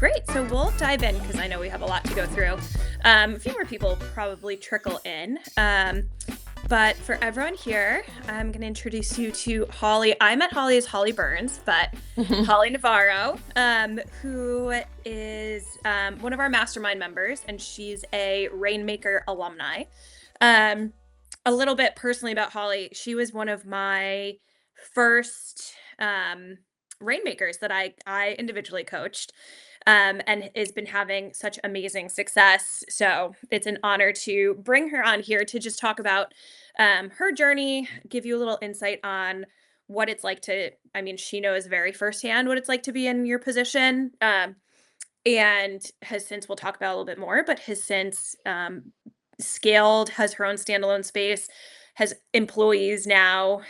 Great. So we'll dive in because I know we have a lot to go through. A few more people probably trickle in. But for everyone here, I'm going to introduce you to Holly. I met Holly as Holly Burns, but Holly Navarro, who is one of our Mastermind members, and she's a Rainmaker alumni. A little bit personally about Holly, she was one of my first Rainmakers that I individually coached. And has been having such amazing success. So it's an honor to bring her on here to just talk about her journey, give you a little insight on what it's like to, I mean, she knows very firsthand what it's like to be in your position. And has since, we'll talk about a little bit more, but has since scaled, has her own standalone space, has employees now,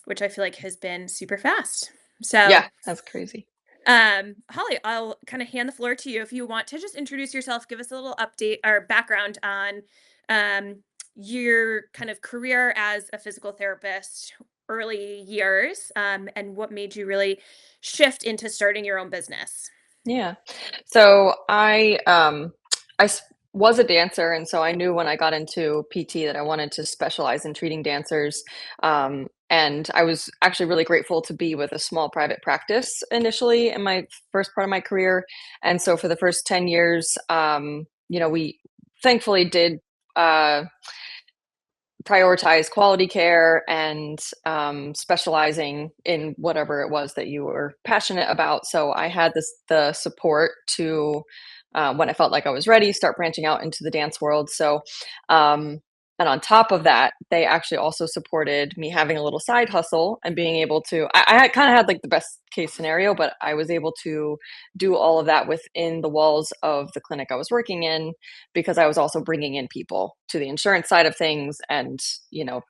which I feel like has been super fast. So Yeah, that's crazy. Holly, I'll kind of hand the floor to you if you want to just introduce yourself, give us a little update or background on your kind of career as a physical therapist, early years, and what made you really shift into starting your own business. Yeah. So was a dancer, and so I knew when I got into PT that I wanted to specialize in treating dancers. And I was actually really grateful to be with a small private practice initially in my first part of my career. And so for the first 10 years, we thankfully did prioritize quality care and specializing in whatever it was that you were passionate about. So I had the support to when I felt like I was ready, start branching out into the dance world. So and on top of that, they actually also supported me having a little side hustle and being able to. I kind of had like the best case scenario, but I was able to do all of that within the walls of the clinic I was working in, because I was also bringing in people to the insurance side of things and,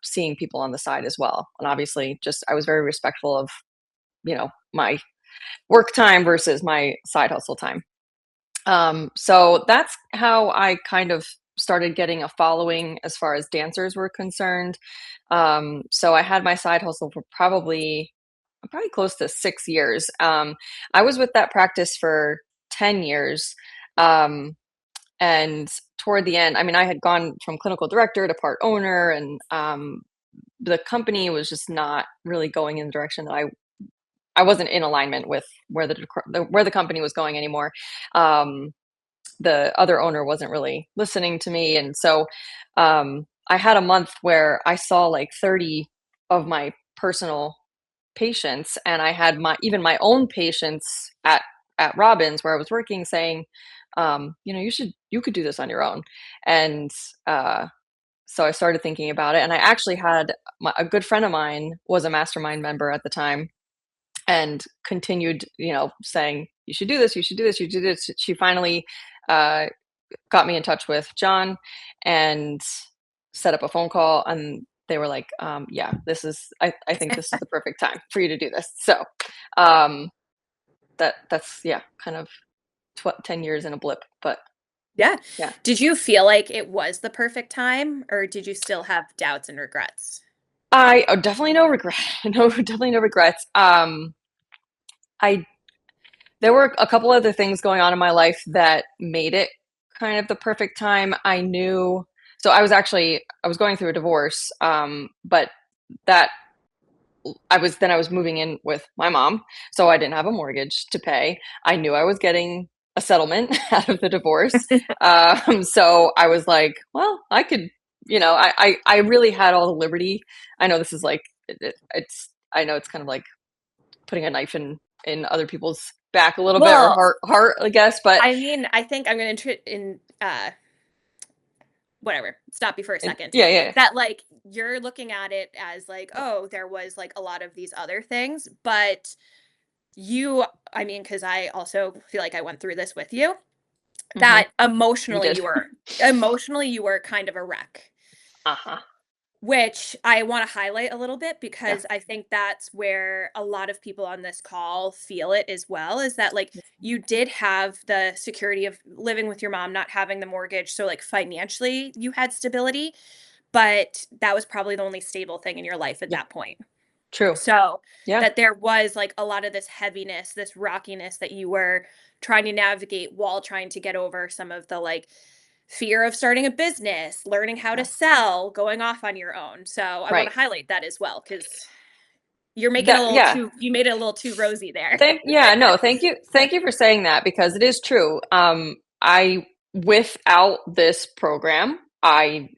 seeing people on the side as well. And obviously just, I was very respectful of, my work time versus my side hustle time. So that's how I kind of started getting a following as far as dancers were concerned. So I had my side hustle for probably close to 6 years. I was with that practice for 10 years. And toward the end, I mean, I had gone from clinical director to part owner, and the company was just not really going in the direction that I wasn't in alignment with where the company was going anymore. The other owner wasn't really listening to me, and so I had a month where I saw like 30 of my personal patients, and I had my own patients at Robbins where I was working saying, you could do this on your own. And so I started thinking about it, and I actually had a good friend of mine was a Mastermind member at the time, and continued, saying, you should do this, you should do this, you should do this. She finally got me in touch with John and set up a phone call, and they were like, yeah, I think this is the perfect time for you to do this. So that's yeah, kind of 10 years in a blip, but Yeah. yeah. Did you feel like it was the perfect time, or did you still have doubts and regrets? Definitely no regret. No, definitely no regrets. I There were a couple other things going on in my life that made it kind of the perfect time. I knew, so I was going through a divorce, but that I was moving in with my mom, so I didn't have a mortgage to pay. I knew I was getting a settlement out of the divorce, so I was like, well, I could, I really had all the liberty. I know this is like I know it's kind of like putting a knife in other people's back a little bit, or Well, heart, I guess. But I mean, I think I'm going to whatever, stop you for a second. yeah, yeah, That like you're looking at it as like, oh, there was like a lot of these other things, but I mean, because I also feel like I went through this with you, hmm that you did. emotionally you were kind of a wreck. Uh-huh. Which I want to highlight a little bit Yeah. because I think that's where a lot of people on this call feel it as well, is that like you did have the security of living with your mom, not having the mortgage. So like financially you had stability, but that was probably the only stable thing in your life at Yeah. that point. True. So Yeah. that there was like a lot of this heaviness, this rockiness that you were trying to navigate while trying to get over some of the like fear of starting a business, learning how to Yeah. sell, going off on your own. So I want Right. to highlight that as well because you're making a That little yeah. too, you made it a little too rosy there. No, thank you. Thank you for saying that because it is true. I without this program, I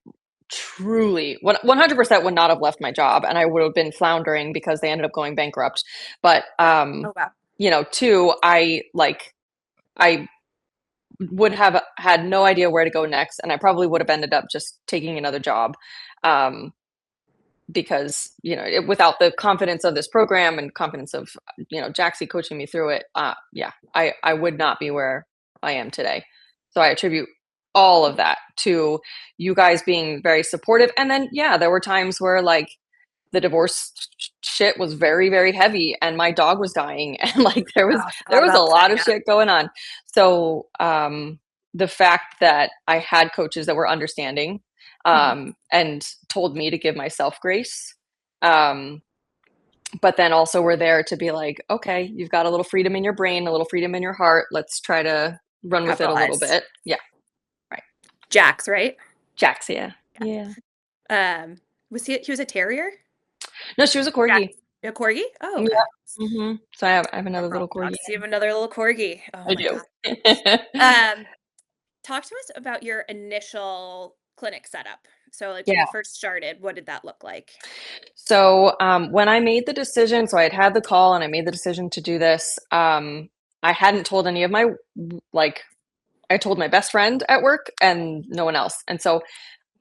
truly 100% would not have left my job and I would have been floundering because they ended up going bankrupt. But Oh, wow. two, I would have had no idea where to go next and I probably would have ended up just taking another job. Um, because without the confidence of this program and confidence of Jaxie coaching me through it, yeah, I would not be where I am today. So I attribute all of that to you guys being very supportive. And then yeah, there were times where like the divorce shit was very very heavy and my dog was dying and like there Oh, was I there forgot was a about that. lot of Yeah. shit going on. So the fact that I had coaches that were understanding Mhm. and told me to give myself grace, um, but then also were there to be like, okay, you've got a little freedom in your brain, a little freedom in your heart, let's try to run with it a little Capitalize. bit. Yeah. Right. Jax, right? Jaxia. Yeah. Um, he was a terrier? No, she was a Jax, corgi. a corgi? Oh, Yeah. okay. So I have another Remember all little the corgi. dogs. You have another little corgi. Oh I my do. God. Um, talk to us about your initial clinic setup. So, like when Yeah. you first started, what did that look like? So when I made the decision, so I had the call and I made the decision to do this. I hadn't told any of my like I told my best friend at work and no one else. And so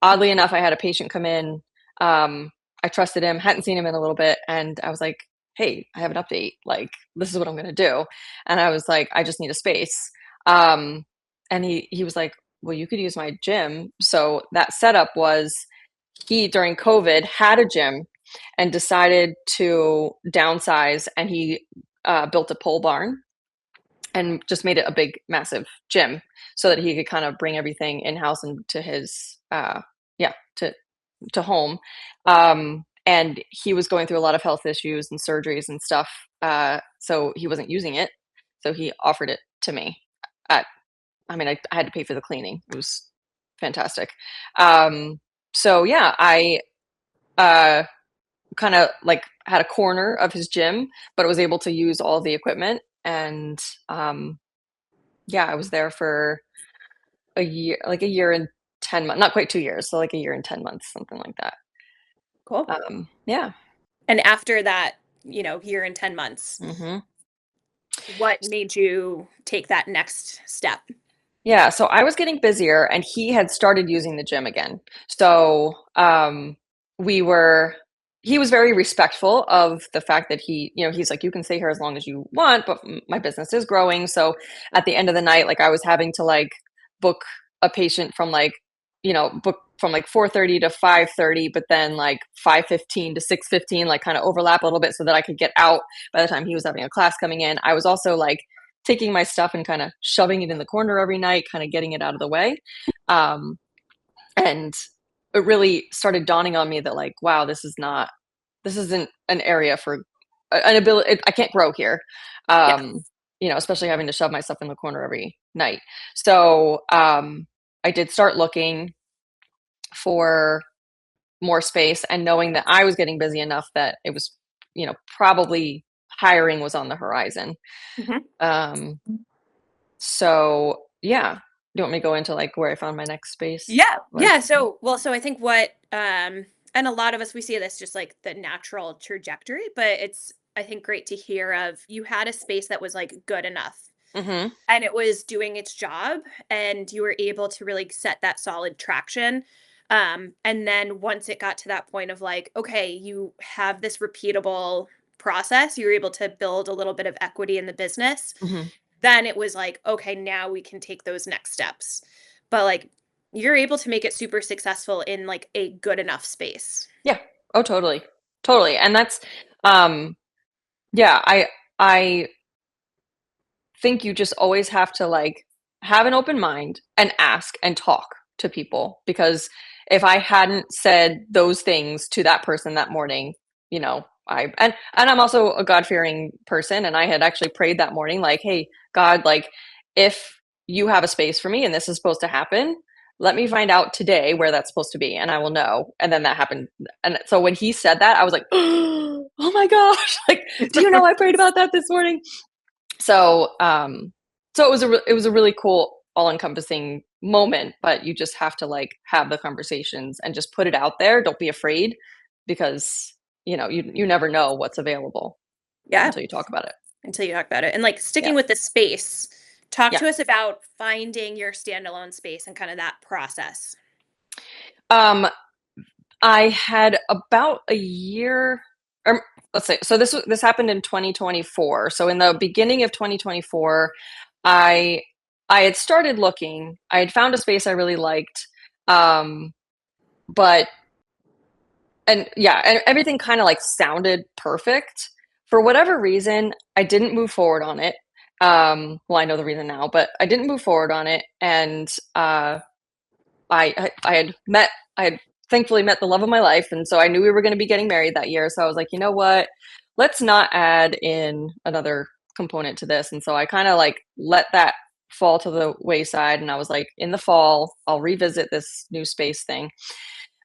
oddly enough, I had a patient come in. I trusted him, hadn't seen him in a little bit, and I was like, "Hey, I have an update. Like, this is what I'm going to do." And I was like, "I just need a space." Um, and he was like, "Well, you could use my gym." So that setup was he during COVID had a gym and decided to downsize, and he built a pole barn and just made it a big, massive gym so that he could kind of bring everything in house and to his yeah to home. And he was going through a lot of health issues and surgeries and stuff, so he wasn't using it. So he offered it to me. At, I mean, I had to pay for the cleaning. It was fantastic. Um, so yeah, I uh, kind of like had a corner of his gym, but was able to use all the equipment. And yeah, I was there for a year, like a year and 10 months, not quite 2 years, so like a year and 10 months, something like that. Cool. Yeah. And after that, year and 10 months, hmm what made you take that next step? Yeah. So I was getting busier and he had started using the gym again. So we were, he was very respectful of the fact that he's like, you can stay here as long as you want, but my business is growing. So at the end of the night, like I was having to like book a patient from like, book from like 4:30 to 5:30, but then like 5:15 to 6:15, like kind of overlap a little bit so that I could get out by the time he was having a class coming in. I was also like taking my stuff and kind of shoving it in the corner every night, kind of getting it out of the way. Um, and it really started dawning on me that like, wow, this isn't an area for an ability. I can't grow here. Yeah. Especially having to shove myself in the corner every night. So I did start looking for more space and knowing that I was getting busy enough that it was, probably hiring was on the horizon. Mhm. Um, So yeah. Do you want me to go into like where I found my next space Yeah. was? Yeah. So I think and a lot of us, we see this just like the natural trajectory, but it's, I think, great to hear of you had a space that was like good enough Mhm. and it was doing its job and you were able to really set that solid traction. And then once it got to that point of like, okay, you have this repeatable process, you're able to build a little bit of equity in the business, Mhm. then it was like, okay, now we can take those next steps. But like you're able to make it super successful in like a good enough space. Yeah. Oh, totally. Totally. And that's um yeah, I think you just always have to like have an open mind and ask and talk to people because if I hadn't said those things to that person that morning, and I'm also a God-fearing person, and I had actually prayed that morning, like, hey, God, like, if you have a space for me and this is supposed to happen, let me find out today where that's supposed to be and I will know. And then that happened. And so when he said that, I was like, oh my gosh, like, do you know I prayed about that this morning? So so it was a really cool all-encompassing moment, but you just have to like have the conversations and just put it out there. Don't be afraid because you never know what's available Yeah, until you talk about it. until you talk about it. And like Yeah. sticking with the space, talk Yeah. to us about finding your standalone space and kind of that process. Um I had about a year, or let's say, so this happened in 2024. So in the beginning of 2024, I I had started looking. I had found a space I really liked, um, but and yeah, and everything kind of like sounded perfect. For whatever reason, I didn't move forward on it. Well, I know the reason now, but I didn't move forward on it, and I had I had thankfully met the love of my life, and so I knew we were going to be getting married that year. So I was like, you know what? Let's not add in another component to this. And so I kind of like let that fall to the wayside, and I was like, in the fall, I'll revisit this new space thing.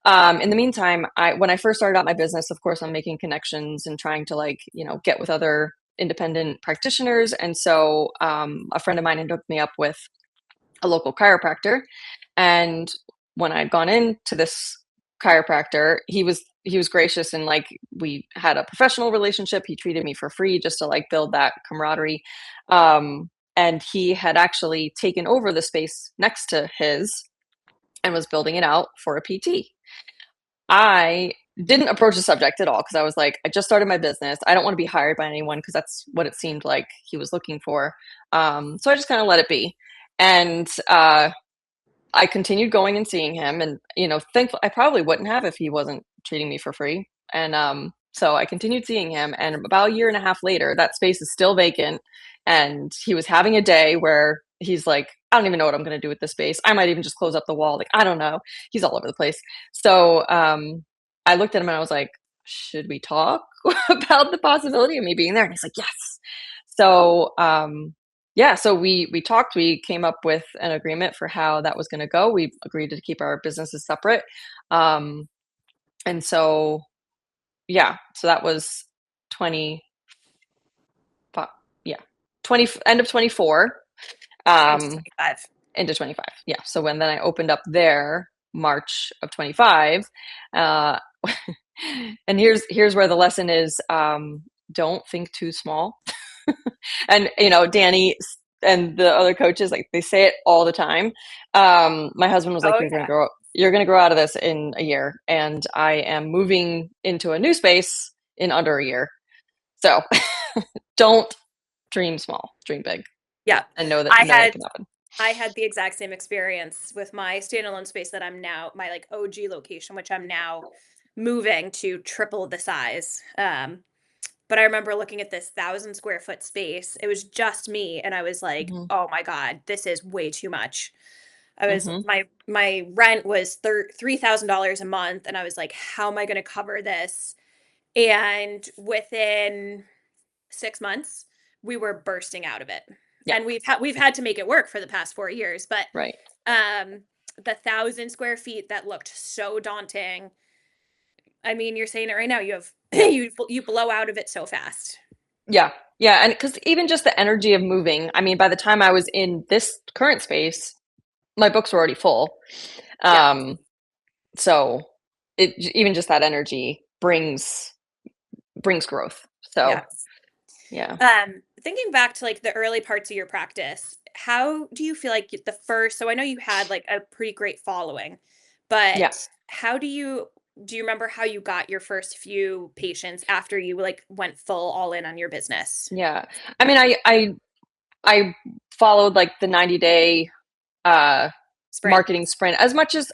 In the meantime, I when I first started out my business, of course, I'm making connections and trying to like get with other independent practitioners, and so a friend of mine had hooked me up with a local chiropractor. And when I'd gone into this chiropractor, he was gracious and like we had a professional relationship. He treated me for free just to like build that camaraderie. And he had actually taken over the space next to his and was building it out for a PT. I didn't approach the subject at all because I was like, I just started my business. I don't want to be hired by anyone because that's what it seemed like he was looking for. So I just kind of let it be. And I continued going and seeing him, and thankfully, I probably wouldn't have if he wasn't treating me for free. And so I continued seeing him, and about a year and a half later, that space is still vacant. And he was having a day where he's like, I don't even know what I'm going to do with this space. I might even just close up the wall. Like, I don't know. He's all over the place. So I looked at him and I was like, should we talk about the possibility of me being there? And he's like, yes. So yeah, so we talked, we came up with an agreement for how that was gonna go. We agreed to keep our businesses separate. Um, and so yeah, so that was 20 yeah, 20 end of 24, Into um, 25. into 25. Yeah, so when then I opened up there, March of 25, uh, and here's where the lesson is, don't think too small. And Danny and the other coaches, like, they say it all the time. My husband was like, Oh yeah. you're gonna grow out of this in a year, and I am moving into a new space in under a year. So don't dream small, dream big, Yeah. and know that I know that it had can happen. I had the exact same experience with my standalone space that I'm now my like OG location, which I'm now moving to triple the size. But I remember looking at this 1,000 square foot space. It was just me, and I was like, Hmm. "Oh my god, this is way too much." I was Hmm. my rent was $3,000 a month, and I was like, "How am I going to cover this?" And within 6 months, we were bursting out of it, Yeah. and we've had to make it work for the past 4 years. But Right. um, the 1,000 square feet that looked so daunting. I mean, you're saying it right now. You have Yeah. you blow out of it so fast. Yeah. Yeah. And because even just the energy of moving, I mean, by the time I was in this current space, my books were already full. Yeah, Um, so even just that energy brings growth. So yeah. yeah. Thinking back to like the early parts of your practice, how do you feel like the first? So I know you had like a pretty great following, Yeah. but how do you remember how you got your first few patients after you like went full all in on your business? Yeah. I mean, I followed like the 90-day uh Sprint. marketing sprint as much as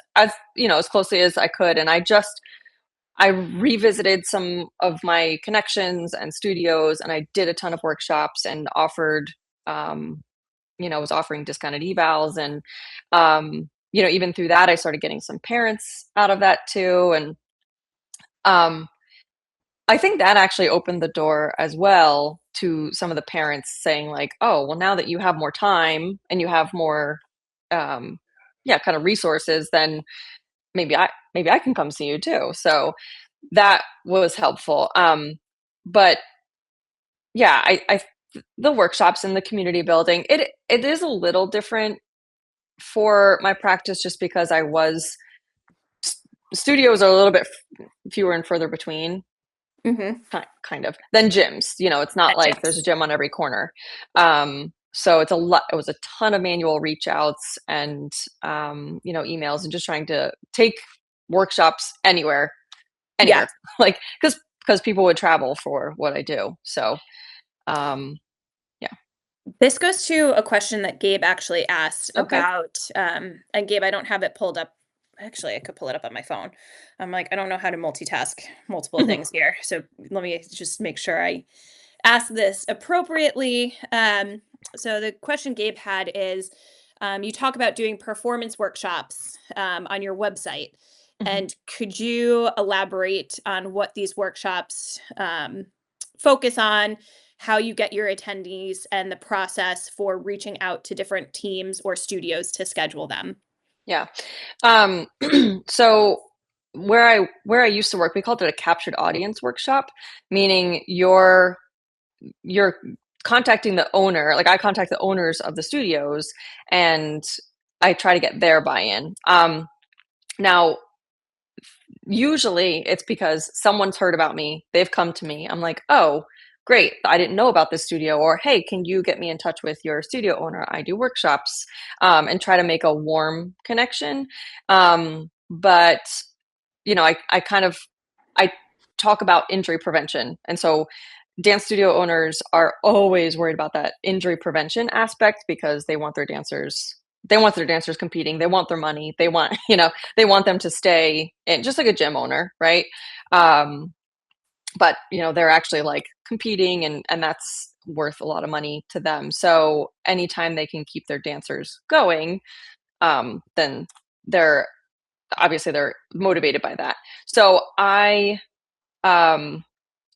closely as I could, and I revisited some of my connections and studios, and I did a ton of workshops and offered was offering discounted evals, and even through that I started getting some parents out of that too. And um I think that actually opened the door as well to some of the parents saying like, oh, well, now that you have more time and you have more, um, yeah, kind of resources, then maybe I can come see you too. So that was helpful. But yeah, the workshops and the community building, it is a little different for my practice just because I was studios are a little bit fewer and further between. Mm-hmm. Kind of than gyms. It's not At like there's a gyms. gym on every corner. So it was a ton of manual reach outs and emails and just trying to take workshops Yeah. anywhere. Like because people would travel for what I do. So um yeah. This goes to a question that Gabe actually asked Okay. about, and Gabe, I don't have it pulled up. Actually, I could pull it up on my phone. I'm like, I don't know how to multitask multiple things here. So let me just make sure I ask this appropriately. So the question Gabe had is, you talk about doing performance workshops on your website. Mhm. And could you elaborate on what these workshops focus on, how you get your attendees, and the process for reaching out to different teams or studios to schedule them? Yeah. Um, so where I used to work, we called it a captured audience workshop, meaning you're contacting the owner. Like I contact the owners of the studios, and I try to get their buy-in. Now, usually it's because someone's heard about me. They've come to me. I'm like, oh, great. I didn't know about this studio. Or, hey, can you get me in touch with your studio owner? I do workshops, and try to make a warm connection. But I kind of I talk about injury prevention. And so dance studio owners are always worried about that injury prevention aspect because they want their dancers competing, they want their money, they want, they want them to stay in, just like a gym owner, right? Um, but they're actually like competing, and that's worth a lot of money to them. So anytime they can keep their dancers going, then they're they're motivated by that. So I um,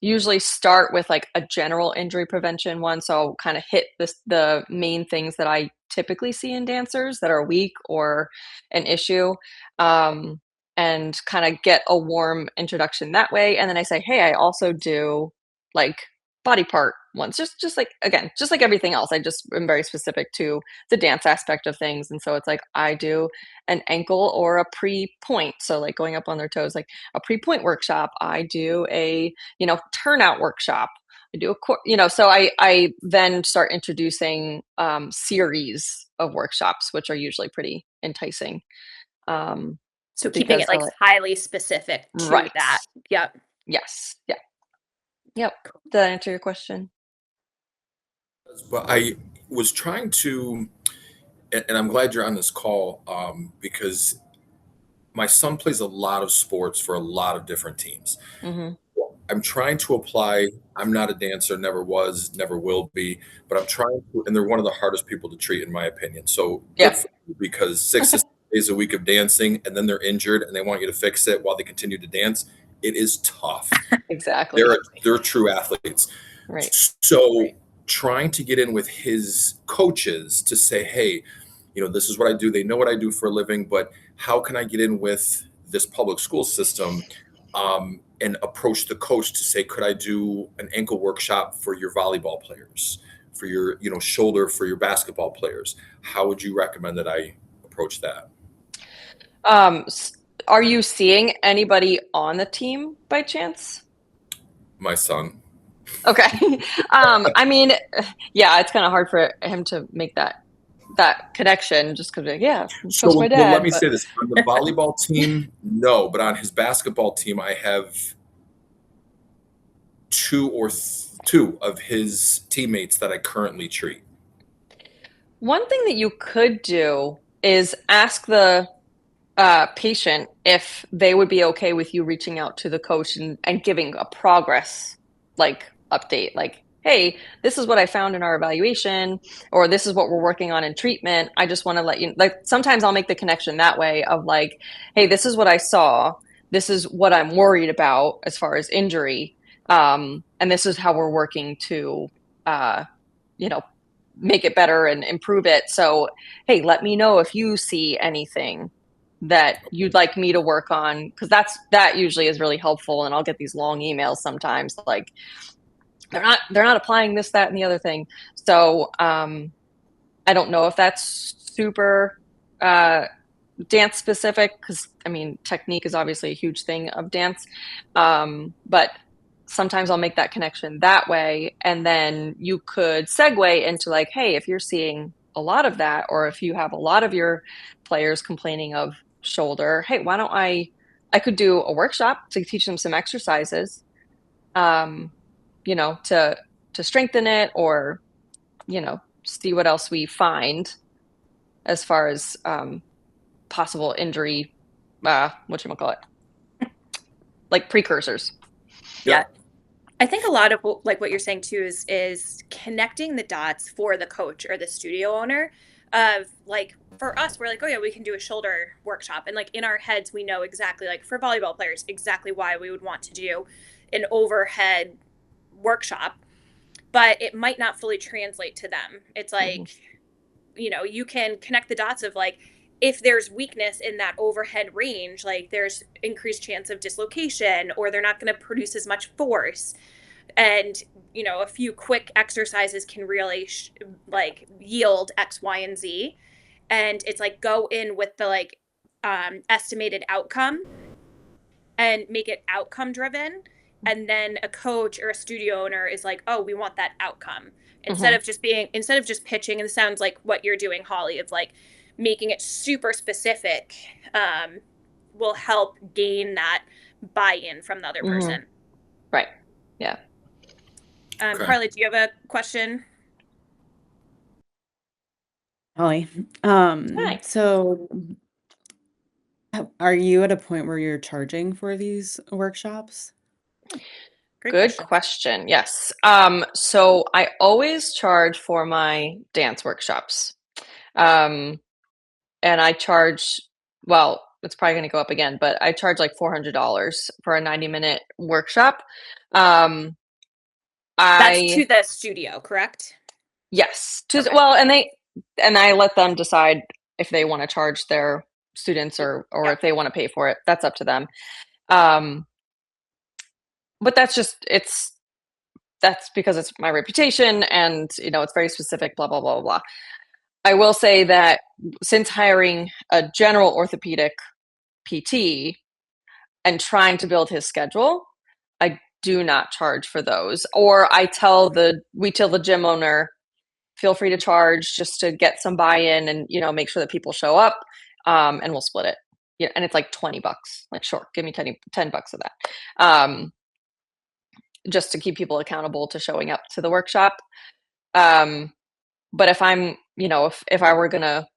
usually start with like a general injury prevention one. So I'll kind of hit the main things that I typically see in dancers that are weak or an issue. Um, and kind of get a warm introduction that way. And then I say, hey, I also do like body part ones, just like, again, just like everything else. I just am very specific to the dance aspect of things. And so it's like I do an ankle or a pre-point. So like going up on their toes, like a pre-point workshop. I do a turnout workshop. I do so I then start introducing series of workshops, which are usually pretty enticing, um, So keeping because it they're like like, highly specific to right, that. Yep. yes, yeah, yep. Did that answer your question? But I was trying to, and I'm glad you're on this call because my son plays a lot of sports for a lot of different teams. Hmm. I'm trying to apply. I'm not a dancer, never was, never will be, but I'm trying to, and they're one of the hardest people to treat, in my opinion. So good Yeah, for you because 6 to 7 days a week of dancing, and then they're injured and they want you to fix it while they continue to dance. It is tough. exactly. They're true athletes. Right. So trying to get in with his coaches to say, hey, this is what I do. They know what I do for a living, but how can I get in with this public school system and approach the coach to say, could I do an ankle workshop for your volleyball players, for your, shoulder for your basketball players? How would you recommend that I approach that? Um, s- are you seeing anybody on the team by chance? My son. Okay. I mean, yeah, it's kind of hard for him to make that connection just because, like, yeah, coach my Well, let dad, me but say this. On the volleyball team, no, but on his basketball team, I have two of his teammates that I currently treat. one thing that you could do is ask the patient if they would be okay with you reaching out to the coach and giving a progress like update, like, hey, this is what I found in our evaluation, or this is what we're working on in treatment. I just want to let you, like, sometimes I'll make the connection that way of like, hey, this is what I saw. This is what I'm worried about as far as injury. And this is how we're working to, you know, make it better and improve it. So, hey, let me know if you see anything that you'd like me to work on, because that usually is really helpful. And I'll get these long emails sometimes, like they're not applying this, that, and the other thing. So I don't know if that's super dance specific, because I mean, technique is obviously a huge thing of dance. But sometimes I'll make that connection that way. And then you could segue into like, hey, if you're seeing a lot of that, or if you have a lot of your players complaining of shoulder, hey, why don't I could do a workshop to teach them some exercises, um, to strengthen it, or, see what else we find as far as possible injury, whatchamacallit, like precursors. Yeah. I think a lot of like what you're saying too is connecting the dots for the coach or the studio owner of like for us we're like, oh yeah, we can do a shoulder workshop, and like in our heads we know exactly, like for volleyball players, exactly why we would want to do an overhead workshop, but it might not fully translate to them. It's Mm-hmm. like, you can connect the dots of like, if there's weakness in that overhead range, like there's increased chance of dislocation, or they're not going to produce as much force. And a few quick exercises can really like yield X, Y, and Z. And it's like go in with the like estimated outcome and make it outcome driven. And then a coach or a studio owner is like, oh, we want that outcome, instead Mm-hmm. of just pitching. And it sounds like what you're doing, Holly, of like making it super specific, will help gain that buy-in from the other Mm-hmm. person. Right. Yeah. Okay. Carly, do you have a question? Holly. Hi. So are you at a point where you're charging for these workshops? Great Good question. question. Yes. So I always charge for my dance workshops. Um, and I charge, well, it's probably going to go up again, but I charge like $400 for a 90-minute workshop. Um, That's I to the studio, correct? Yes. Okay. Well, and I let them decide if they want to charge their students, or Yeah. if they want to pay for it. That's up to them. Um, but that's because it's my reputation, and it's very specific, blah blah blah blah. I will say that since hiring a general orthopedic PT and trying to build his schedule, I do not charge for those. Or we tell the gym owner, feel free to charge just to get some buy-in, and make sure that people show up, and we'll split it. Yeah, and it's like $20. Like, sure, give me $10 of that, just to keep people accountable to showing up to the workshop. But if I'm, if I were gonna,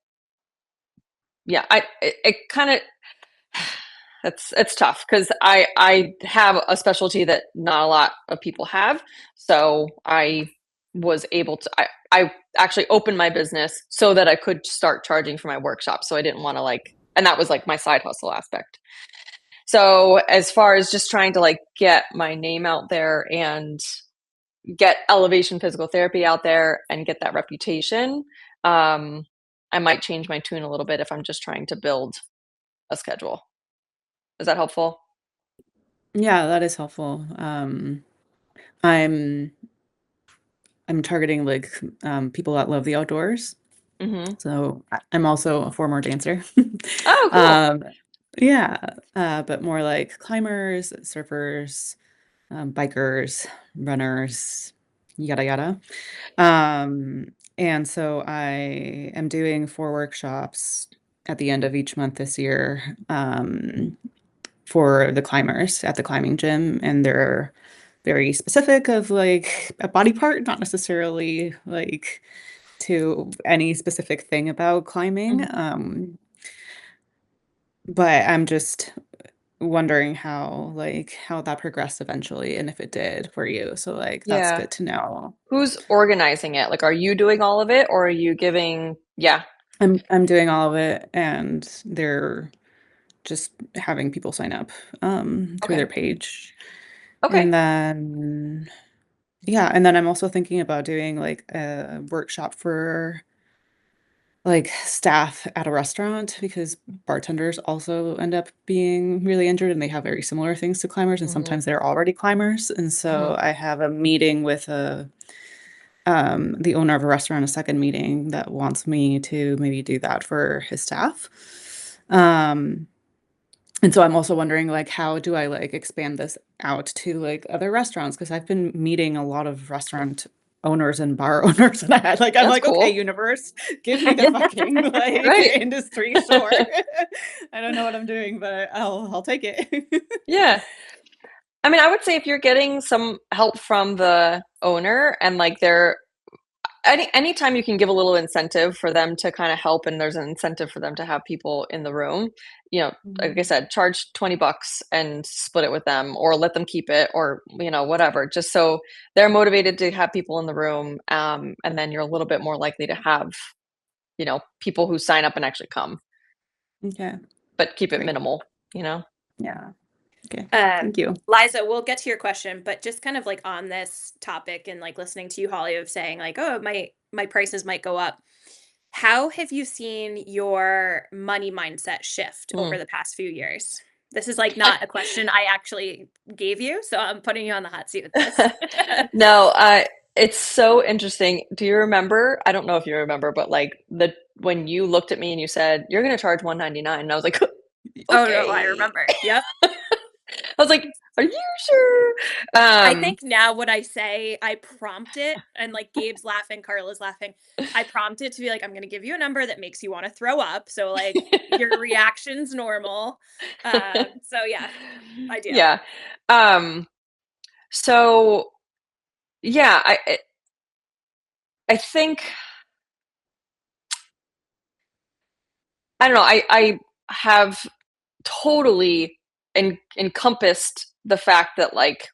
yeah, it kind of, it's tough, because I have a specialty that not a lot of people have. So I was able to, I actually opened my business so that I could start charging for my workshop. So I didn't want to, like, and that was like my side hustle aspect. So as far as just trying to like get my name out there and get elevation physical therapy out there and get that reputation, I might change my tune a little bit if I'm just trying to build a schedule. Is that helpful? Yeah, that is helpful. I'm I'm targeting like people that love the outdoors. Mm-hmm. So I'm also a former dancer. Oh, cool. um, yeah, but more like climbers, surfers, bikers, runners, yada yada. And so I am doing 4 workshops at the end of each month this year, for the climbers at the climbing gym, and they're very specific of like a body part, not necessarily like to any specific thing about climbing. Mhm. But I'm just wondering how that progressed eventually, and if it did for you. So like that's Yeah. good to know. Who's organizing it? Like, are you doing all of it, or are you giving? Yeah. I'm doing all of it, and they're just having people sign up through Okay. their page. Okay. And then, yeah, and then I'm also thinking about doing like a workshop for like staff at a restaurant because bartenders also end up being really injured and they have very similar things to climbers and Hmm. sometimes they're already climbers. And Hmm. so I have a meeting with the owner of a restaurant, a second meeting that wants me to maybe do that for his staff. Um, and so I'm also wondering, like, how do I like expand this out to like other restaurants? Because I've been meeting a lot of restaurant owners and bar owners, and I'm That's like, okay, cool. universe, give me the fucking like Right. industry, sure. I don't know what I'm doing, but I'll take it. Yeah. I mean, I would say if you're getting some help from the owner and like they're anytime you can give a little incentive for them to kind of help and there's an incentive for them to have people in the room, like I Mhm. said, charge $20 and split it with them or let them keep it or, whatever, just so they're motivated to have people in the room. And then you're a little bit more likely to have, people who sign up and actually come, Okay, but keep it great. minimal, you know? Yeah. Okay. Um, Thank you. Liza, we'll get to your question, but just kind of like on this topic and like listening to you, Holly, of saying like, oh, my prices might go up. How have you seen your money mindset shift over Mm. the past few years? This is like not a question I actually gave you, so I'm putting you on the hot seat with this. No, it's so interesting. Do you remember? I don't know if you remember, but like when you looked at me and you said you're going to charge 199, and I was like, Oh no, I okay. remember. Yep. I was like, are you sure? I think now what I say, I prompt it, and like Gabe's laughing, Carla's laughing. I prompt it to be like, I'm gonna give you a number that makes you want to throw up. So like your reaction's normal. So yeah, I do. Yeah. Um, so yeah, I think I don't know. I have totally encompassed the fact that like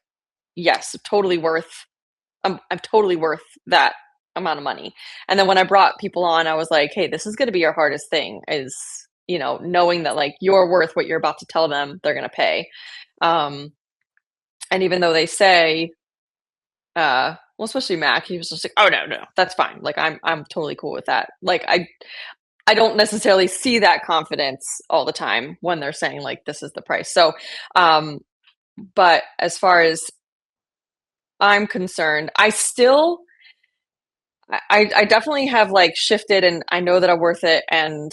yes, totally worth I'm totally worth that amount of money. And then when I brought people on, I was like, hey, this is going to be your hardest thing is, knowing that like you're worth what you're about to tell them they're going to pay. Um, and even though they say, well, especially Mac, he was just like, oh no, that's fine. Like I'm totally cool with that. Like I don't necessarily see that confidence all the time when they're saying like this is the price. So, um, but as far as I'm concerned, I definitely have like shifted and I know that I'm worth it. And,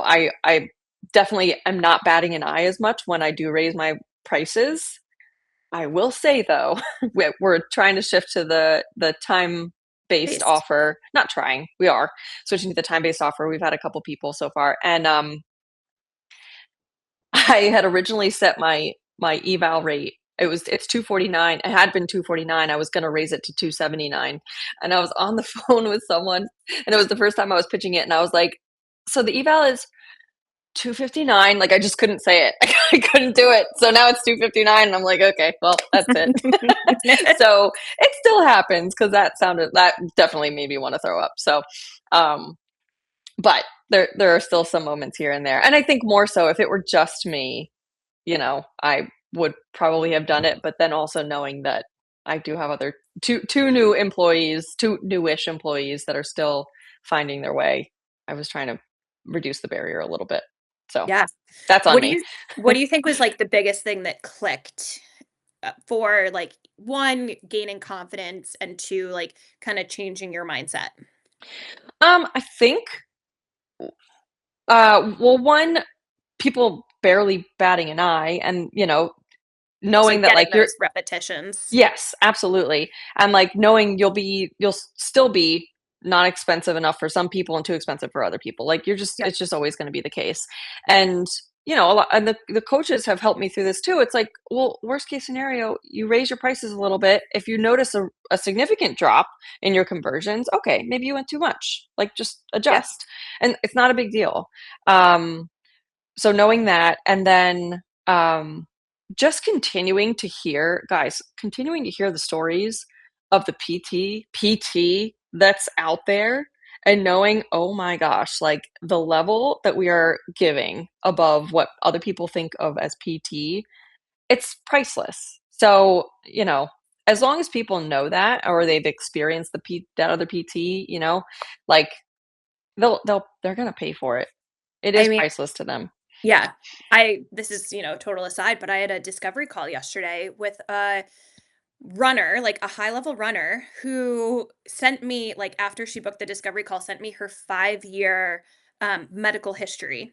I definitely am not batting an eye as much when I do raise my prices. I will say though, we're trying to shift to the time-based Based. offer. Not trying, we are switching to the time-based offer. We've had a couple people so far. And I had originally set my eval rate. It's 249. It had been 249. I was going to raise it to 279. And I was on the phone with someone and it was the first time I was pitching it and I was like, "So the eval is 259." Like I just couldn't say it. I couldn't do it. So now it's 259 and I'm like, "Okay, well, that's it." So, it still happens cuz that definitely made me want to throw up. So, um but there are still some moments here and there. And I think more so if it were just me, I would probably have done it, but then also knowing that I do have other two new employees, two newish employees that are still finding their way. I was trying to reduce the barrier a little bit. So Yeah. that's on What do me. you what do you think was like the biggest thing that clicked for like one, gaining confidence, and two, like kind of changing your mindset? I think well, one, people barely batting an eye and, So knowing that getting like you're those repetitions. yes, absolutely. And like knowing you'll still be not expensive enough for some people and too expensive for other people. Like Yep. it's just always going to be the case. And a lot, and the coaches have helped me through this too. It's like, well, worst case scenario, you raise your prices a little bit. If you notice a significant drop in your conversions, okay, maybe you went too much. Like just Yeah. adjust. And it's not a big deal. So knowing that and then just continuing to hear the stories of the PT that's out there and knowing, oh my gosh, like the level that we are giving above what other people think of as PT, it's priceless. So, as long as people know that, or they've experienced that other PT, like they're gonna pay for it. It I is mean, priceless to them. yeah. This is, total aside, but I had a discovery call yesterday with a runner, like a high level runner who sent me, like after she booked the discovery call, sent me her 5-year medical history.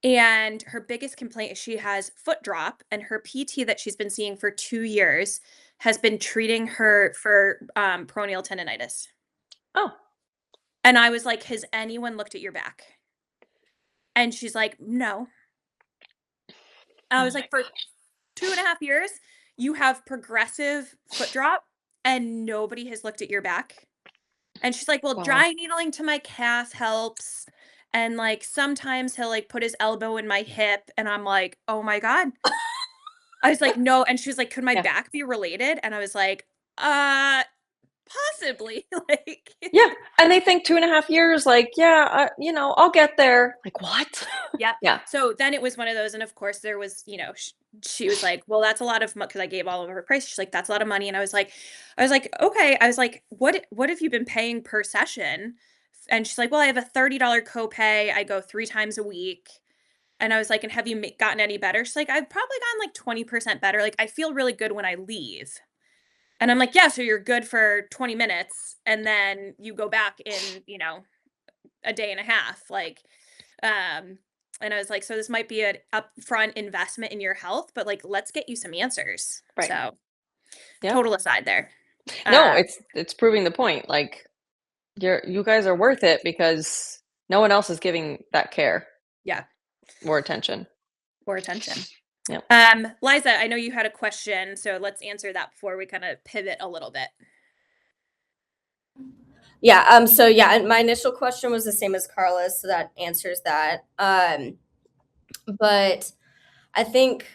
And her biggest complaint is she has foot drop, and her PT that she's been seeing for 2 years has been treating her for peroneal tendonitis. Oh, And I was like, has anyone looked at your back? And she's like, no. And I oh was my like, for gosh. 2.5 years, you have progressive foot drop and nobody has looked at your back. And she's like, well, Wow. dry needling to my calf helps. And like sometimes he'll like put his elbow in my hip. And I'm like, oh my God. I was like, no. And she was like, could my Yeah. back be related? And I was like, possibly. Like, Yeah. And they think 2.5 years, like, yeah, I'll get there. Like, what? yeah. Yeah. So then it was one of those. And of course, there was, she was like, well, that's a lot of money because I gave all of her price. She's like, that's a lot of money. And I was like, okay. I was like, what have you been paying per session? And she's like, well, I have a $30 copay. I go 3 times a week. And I was like, and have you gotten any better? She's like, I've probably gotten like 20% better. Like, I feel really good when I leave. And I'm like, yeah, so you're good for 20 minutes. And then you go back in, a day and a half. Like, and I was like, so this might be an upfront investment in your health, but like, let's get you some answers. Right. So Yeah. total aside there. No, it's proving the point. Like, you guys are worth it because no one else is giving that care. Yeah. More attention. More attention. Yep. Liza, I know you had a question, so let's answer that before we kind of pivot a little bit. Yeah. So yeah, and my initial question was the same as Carla's, so that answers that. But I think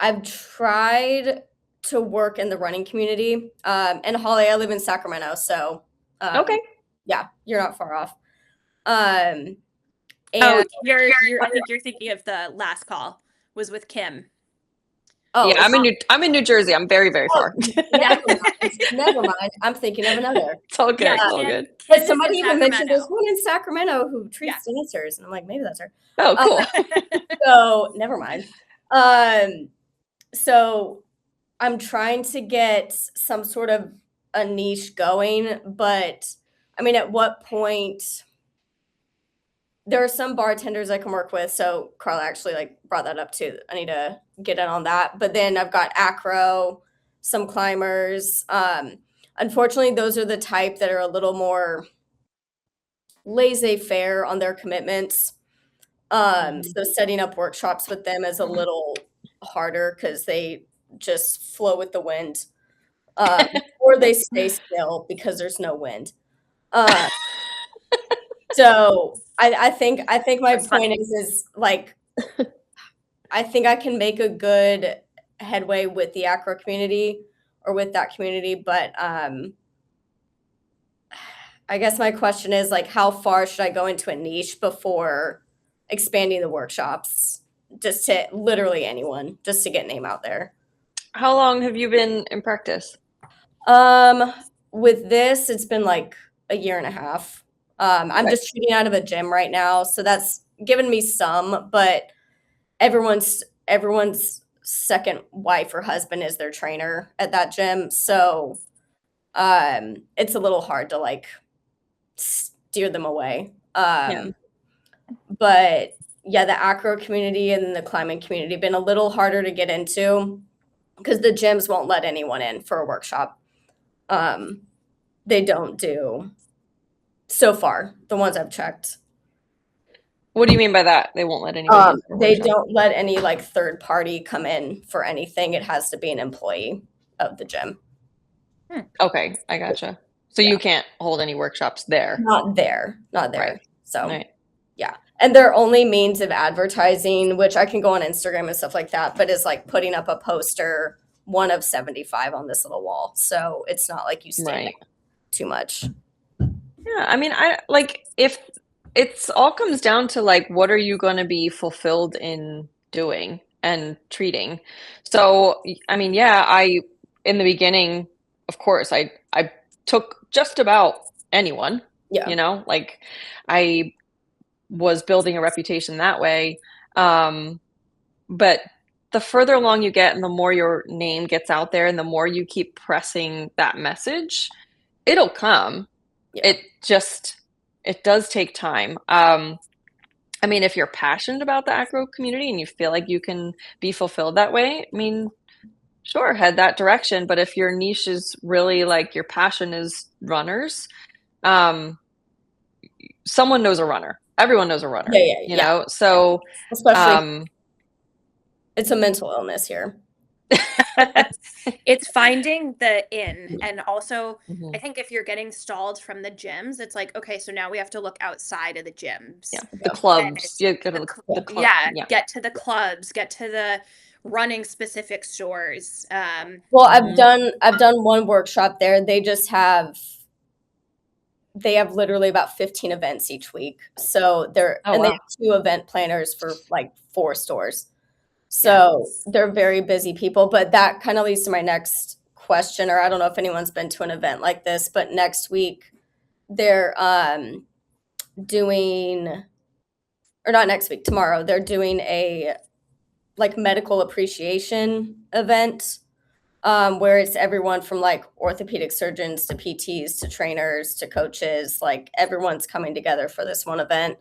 I've tried to work in the running community. And Holly, I live in Sacramento, so Okay. yeah, you're not far off. And I think you're thinking of the last call was with Kim. oh yeah, I'm in New Jersey. I'm very, very far. Yeah. Never mind. I'm thinking of another. It's all good. Yeah, It's all Kim- good. Kim But is somebody in even mentioned there's Sacramento. one in Sacramento who treats dancers, and I'm like, maybe that's her. Oh, cool. So never mind. So I'm trying to get some sort of a niche going, but I mean, at what point? There are some bartenders I can work with. So Carla actually like brought that up too. I need to get in on that. But then I've got acro, some climbers. Unfortunately, those are the type that are a little more laissez-faire on their commitments. So setting up workshops with them is a little harder because they just flow with the wind, or they stay still because there's no wind. So I think my point is like I think I can make a good headway with the acro community or with that community, but I guess my question is like how far should I go into a niche before expanding the workshops just to literally anyone, just to get name out there? How long have you been in practice? With this, it's been like a year and a half. I'm just shooting out of a gym right now, so that's given me some, but everyone's second wife or husband is their trainer at that gym. So it's a little hard to like steer them away. But yeah, the acro community and the climbing community have been a little harder to get into because the gyms won't let anyone in for a workshop. They don't do so far, the ones I've checked. What do you mean by that? They won't let anybody in for a They workshop? don't let any like third party come in for anything. It has to be an employee of the gym. Okay, I gotcha. So you can't hold any workshops there. Not there. Right. So Right. yeah. And their only means of advertising, which I can go on Instagram and stuff like that, but is like putting up a poster, one of 75 on this little wall. So it's not like you stand Right. out too much. Yeah, I mean, I like if it's all comes down to like what are you going to be fulfilled in doing? and treating. So, I mean, yeah, in the beginning, of course, I took just about anyone, Yeah. you know, like I was building a reputation that way. But the further along you get and the more your name gets out there and the more you keep pressing that message, it'll come. Yeah. It does take time. I mean, if you're passionate about the outgrew community and you feel like you can be fulfilled that way, I mean, sure, head that direction. But if your niche is really like your passion is runners, someone knows a runner. Everyone knows a runner. Yeah. You know, so especially it's a mental illness here. It's finding the in, and also Mhm. I think if you're getting stalled from the gyms, it's like, okay, so now we have to look outside of the gyms. Yeah, the clubs. You go to the club. Yeah, get to the clubs, get to the running specific stores. Well, I've done one workshop there. They have literally about 15 events each week. So they have 2 event planners for like 4 stores. So they're very busy people, but that kind of leads to my next question, or I don't know if anyone's been to an event like this, but next week they're doing, or not next week, tomorrow, they're doing a like medical appreciation event where it's everyone from like orthopedic surgeons to PTs to trainers to coaches, like everyone's coming together for this one event.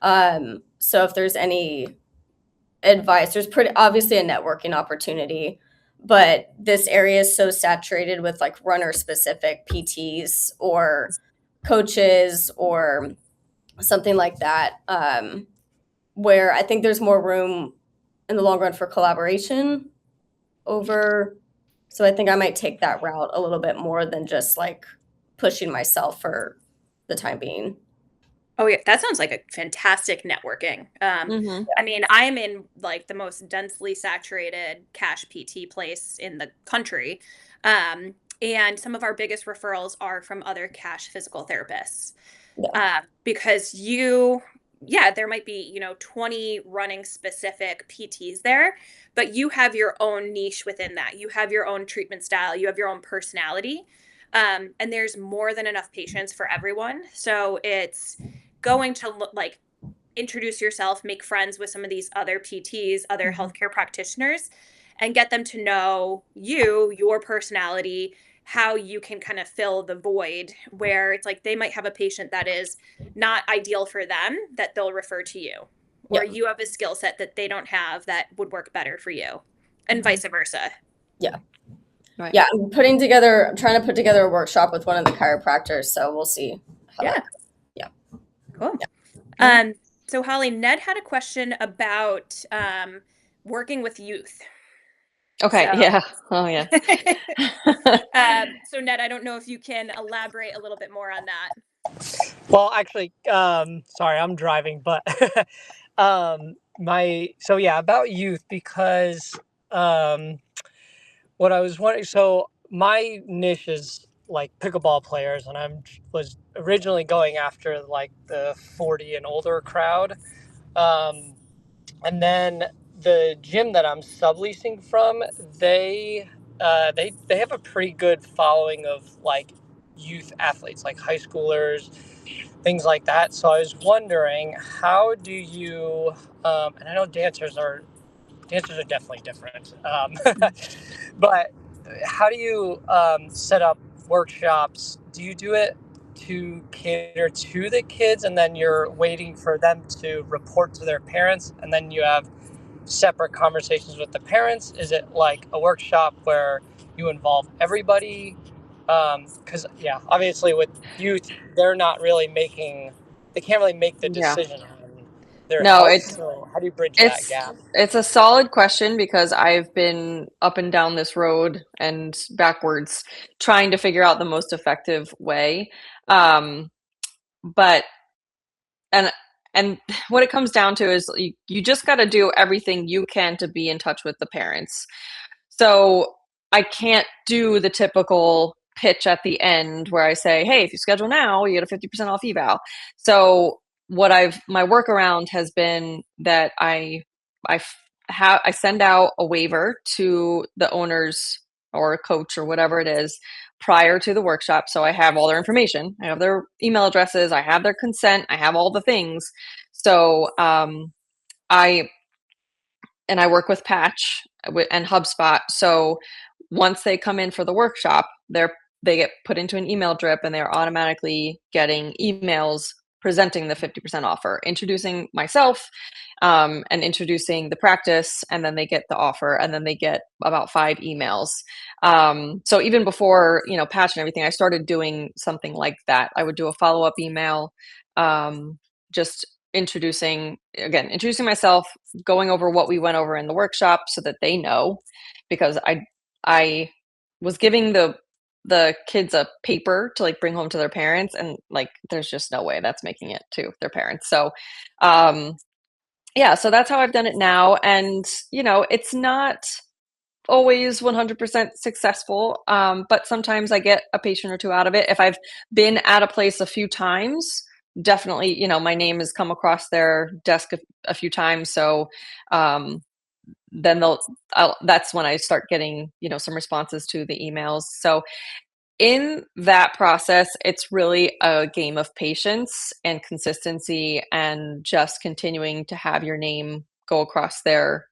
So if there's any advice, there's pretty obviously a networking opportunity, but this area is so saturated with like runner specific PTs or coaches or something like that, where I think there's more room in the long run for collaboration over. So I think I might take that route a little bit more than just like pushing myself for the time being. Oh yeah, that sounds like a fantastic networking. I mean, I'm in like the most densely saturated cash PT place in the country. And some of our biggest referrals are from other cash physical therapists. Because there might be, 20 running specific PTs there, but you have your own niche within that. You have your own treatment style, you have your own personality. And there's more than enough patients for everyone. So it's going to look like introduce yourself, make friends with some of these other PTs, other healthcare practitioners, and get them to know you, your personality, how you can kind of fill the void where it's like they might have a patient that is not ideal for them that they'll refer to you, or you have a skill set that they don't have that would work better for you, and vice versa. Yeah. Right. Yeah, I'm trying to put together a workshop with one of the chiropractors, so we'll see how that goes. Yeah. Cool. So Holly, Ned had a question about working with youth. Okay. So, yeah. Oh yeah. So Ned, I don't know if you can elaborate a little bit more on that. Well, actually, sorry, I'm driving, but about youth, because what I was wondering, so my niche is like pickleball players, and was originally going after like the 40 and older crowd, and then the gym that I'm subleasing from, they have a pretty good following of like youth athletes, like high schoolers, things like that. So I was wondering, how do you, and I know dancers are definitely different, but how do you set up workshops? Do you do it to cater to the kids, and then you're waiting for them to report to their parents, and then you have separate conversations with the parents? Is it like a workshop where you involve everybody? Because obviously with youth, they're not really they can't really make the decision on their health. So how do you bridge that gap? It's a solid question, because I've been up and down this road and backwards trying to figure out the most effective way. But and what it comes down to is you just got to do everything you can to be in touch with the parents. So I can't do the typical pitch at the end where I say, hey, if you schedule now, you get a 50% off eval. So my workaround has been that I I send out a waiver to the owners or coach or whatever it is prior to the workshop. So I have all their information. I have their email addresses. I have their consent. I have all the things. So I work with Patch and HubSpot. So once they come in for the workshop, they get put into an email drip, and they're automatically getting emails presenting the 50% offer, introducing myself, and introducing the practice, and then they get the offer, and then they get about 5 emails. So even before, Patch and everything, I started doing something like that. I would do a follow-up email, just introducing myself, going over what we went over in the workshop so that they know, because I was giving the kids a paper to like bring home to their parents, and like there's just no way that's making it to their parents. So so that's how I've done it now. And it's not always 100% successful, but sometimes I get a patient or two out of it. If I've been at a place a few times, definitely my name has come across their desk a few times. So then that's when I start getting some responses to the emails. So in that process, it's really a game of patience and consistency, and just continuing to have your name go across their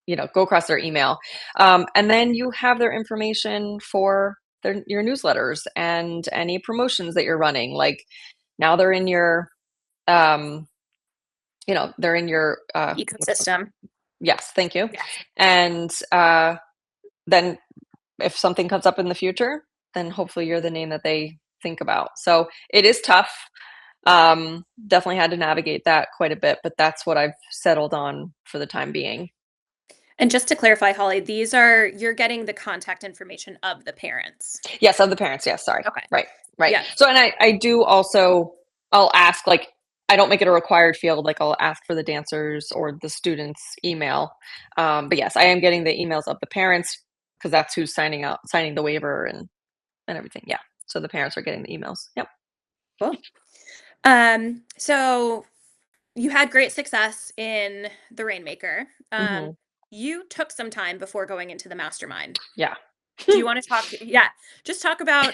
email. And then you have their information for your newsletters and any promotions that you're running. Like now they're in your, they're in your ecosystem. Yes, thank you. Yes. And then if something comes up in the future, then hopefully you're the name that they think about. So it is tough. Definitely had to navigate that quite a bit, but that's what I've settled on for the time being. And just to clarify, Holly, you're getting the contact information of the parents. Yes, of the parents. Yes, sorry. Okay. Right. Yeah. So, and I do also, I'll ask, like, I don't make it a required field. Like I'll ask for the dancers or the students' email. But yes, I am getting the emails of the parents, because that's who's signing the waiver and everything. Yeah. So the parents are getting the emails. Yep. Cool. So you had great success in the Rainmaker. You took some time before going into the Mastermind. Yeah. Do you want to talk? Yeah. Just talk about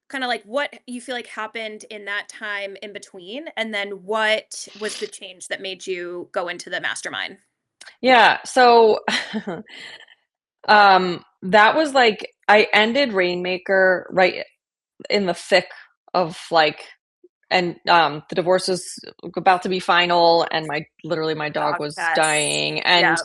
kind of like what you feel like happened in that time in between, and then what was the change that made you go into the Mastermind? Yeah. So that was like, I ended Rainmaker right in the thick of like, and the divorce was about to be final, and my dog was dying. And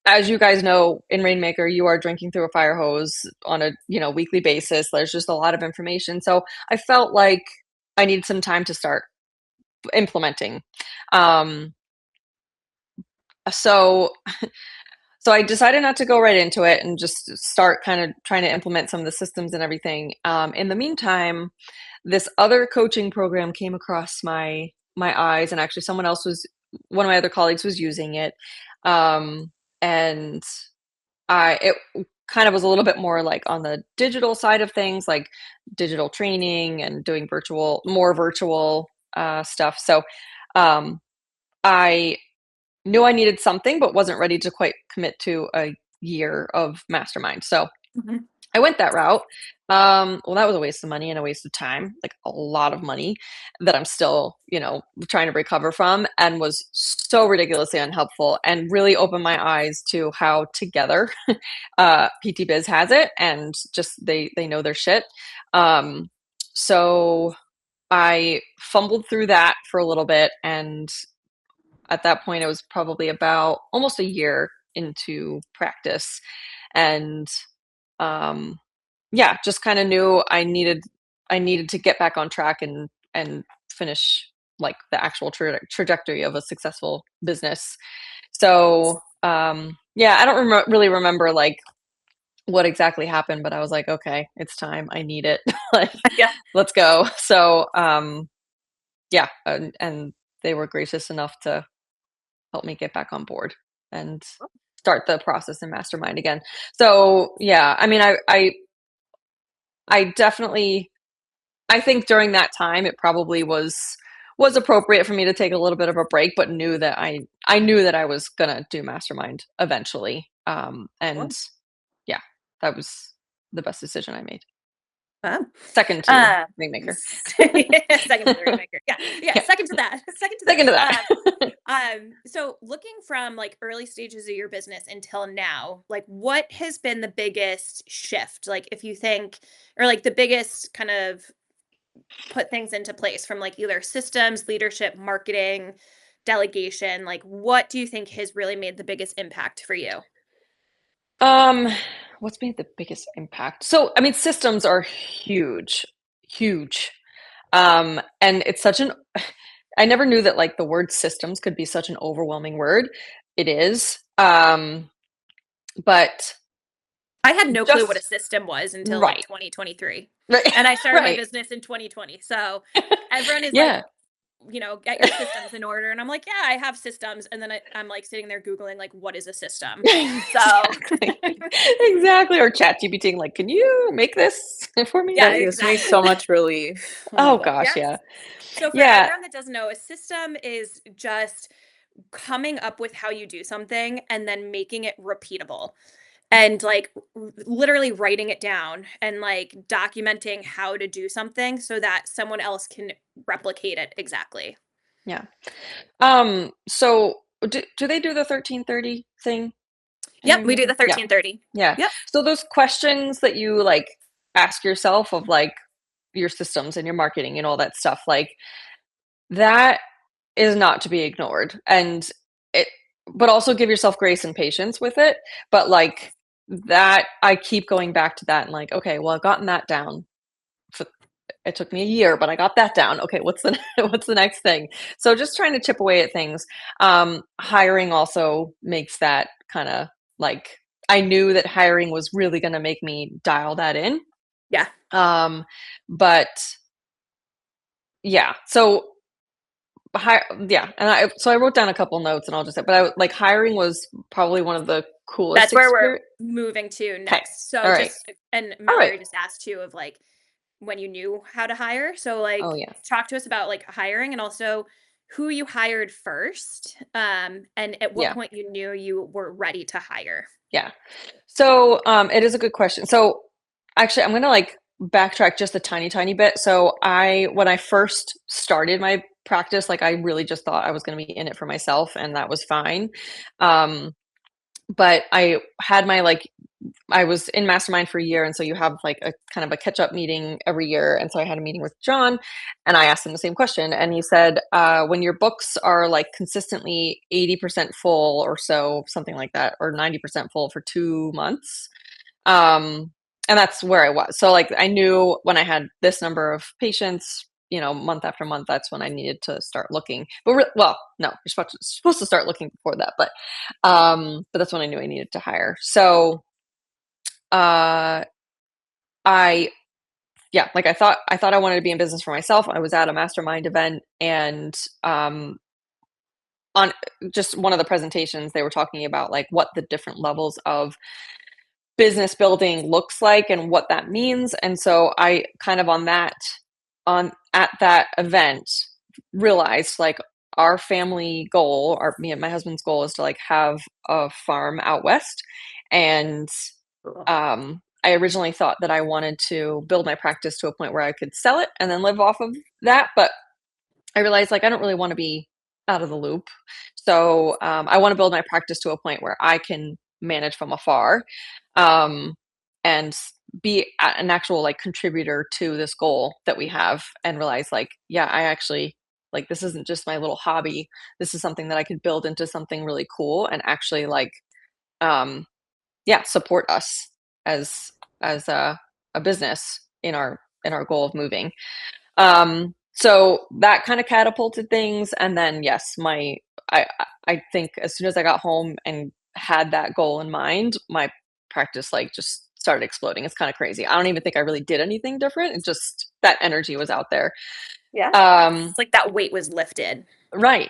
as you guys know, in Rainmaker, you are drinking through a fire hose on a weekly basis. There's just a lot of information. So I felt like I needed some time to start implementing. So I decided not to go right into it and just start kind of trying to implement some of the systems and everything. In the meantime, this other coaching program came across my eyes, and actually one of my other colleagues was using it. And it kind of was a little bit more like on the digital side of things, like digital training and doing more virtual stuff. So I knew I needed something, but wasn't ready to quite commit to a year of Mastermind. So I went that route. Well, that was a waste of money and a waste of time, like a lot of money that I'm still, trying to recover from, and was so ridiculously unhelpful, and really opened my eyes to how together PT Biz has it, and just they know their shit. So I fumbled through that for a little bit, and at that point, it was probably about almost a year into practice, and just kind of knew I needed to get back on track and finish like the actual trajectory of a successful business. So I don't really remember like what exactly happened, but I was like, okay, it's time. I need it. Like, let's go. So and they were gracious enough to help me get back on board and start the process in Mastermind again. So yeah, I mean, I definitely, I think during that time, it probably was was appropriate for me to take a little bit of a break, but knew that I knew that I was gonna do Mastermind eventually. And yeah, that was the best decision I made. Wow. Second to Rainmaker. Second to the Rainmaker. Yeah. Yeah. Second to that. Second to Second to this. that. So looking from like early stages of your business until now, like what has been the biggest shift? Like if you think, or like the biggest kind of put things into place from like either systems, leadership, marketing, delegation, like what do you think has really made the biggest impact for you? What's made the biggest impact? So, I mean, systems are huge, huge. And it's such an, I never knew that like the word systems could be such an overwhelming word. It is. But I had no clue what a just system was until like right, 2023. right, And I started my right. business in 2020. So everyone is like, Yeah. you know, get your systems in order. And I'm like, yeah, I have systems. And then I'm like sitting there Googling, like, what is a system? So Exactly. Exactly. Or ChatGPT, like, can you make this for me? yeah, That gives me exactly. so much relief. Oh my Oh god. gosh, Yes. yeah. So for Yeah. everyone that doesn't know, a system is just coming up with how you do something and then making it repeatable and like literally writing it down and like documenting how to do something so that someone else can replicate it exactly. Yeah. So do they do the 1330 thing in Yep, we do Rainmaker? the Yeah. 1330. Yeah. Yep. So those questions that you like ask yourself of like your systems and your marketing and all that stuff, like that is not to be ignored. And it, but also give yourself grace and patience with it. But like that, I keep going back to that and like, okay, well, I've gotten that down. It took me a year, but I got that down. Okay, what's the what's the next thing? So just trying to chip away at things. Hiring also makes that kind of like I knew that hiring was really going to make me dial that in. Yeah. But yeah, so yeah, and I wrote down a couple notes, and I'll just say, but I like hiring was probably one of the coolest That's where we're experience. moving to Okay, next. So all right, just and all right. Mallory just asked too of like when you knew how to hire. So like Oh yeah. talk to us about like hiring and also who you hired first and at what Yeah. point you knew you were ready to hire. Yeah. So it is a good question. So actually, I'm gonna like backtrack just a tiny bit. So when I first started my practice, like I really just thought I was gonna be in it for myself, and that was fine. But I had my like I was in Mastermind for a year, and so you have like a kind of a catch up meeting every year. And so I had a meeting with John, and I asked him the same question, and he said, when your books are like consistently 80% full or so, something like that, or 90% full for 2 months, and that's where I was. So like I knew when I had this number of patients, month after month, that's when I needed to start looking. Well, no, you're supposed to start looking before that, but that's when I knew I needed to hire. So uh I like I thought I wanted to be in business for myself. I was at a Mastermind event, and on just one of the presentations they were talking about like what the different levels of business building looks like and what that means. And so I kind of at that event realized like our family goal, me and my husband's goal, is to like have a farm out west. And I originally thought that I wanted to build my practice to a point where I could sell it and then live off of that. But I realized like I don't really want to be out of the loop. So I want to build my practice to a point where I can manage from afar, and be an actual like contributor to this goal that we have, and realize like, yeah, I actually like this isn't just my little hobby. This is something that I could build into something really cool and actually like support us as a business in our goal of moving. So that kind of catapulted things. And then yes, I think as soon as I got home and had that goal in mind, my practice like just started exploding. It's kind of crazy. I don't even think I really did anything different. It's just that energy was out there. Yeah. It's like that weight was lifted. Right.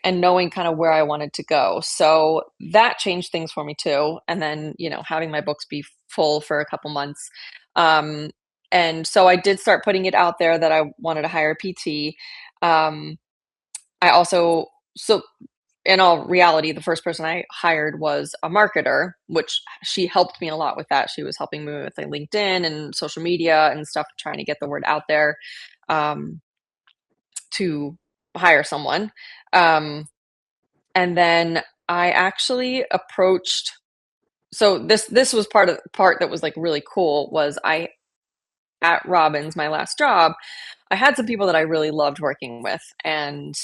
And knowing kind of where I wanted to go. So that changed things for me too. And then, having my books be full for a couple months. And so I did start putting it out there that I wanted to hire a PT. I also, so in all reality, the first person I hired was a marketer, which she helped me a lot with that. She was helping me with like LinkedIn and social media and stuff, trying to get the word out there, to hire someone. And then I actually approached, so this was part that was like really cool, was I, at Robbins, my last job, I had some people that I really loved working with. And